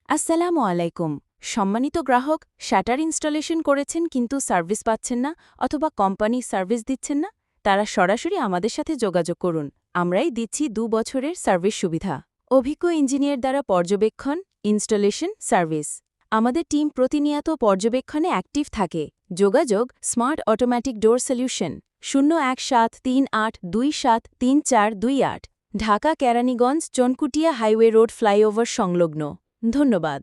আসসালামু আলাইকুম। সম্মানিত গ্রাহক, শাটার ইনস্টলেশন করেছেন কিন্তু সার্ভিস পাচ্ছেন না অথবা কোম্পানি সার্ভিস দিচ্ছেন না? তারা সরাসরি আমাদের সাথে যোগাযোগ করুন। আমরাই দিচ্ছি ২ বছরের সার্ভিস সুবিধা। অভিজ্ঞ ইঞ্জিনিয়ার দ্বারা পর্যবেক্ষণ, ইনস্টলেশন, সার্ভিস। আমাদের টিম প্রতিনিয়ত পর্যবেক্ষণে অ্যাক্টিভ থাকে। যোগাযোগ smart automatic door solution 01738273428, Dhaka Keraniganj Chonkutia highway road flyover সংলগ্ন। ধন্যবাদ।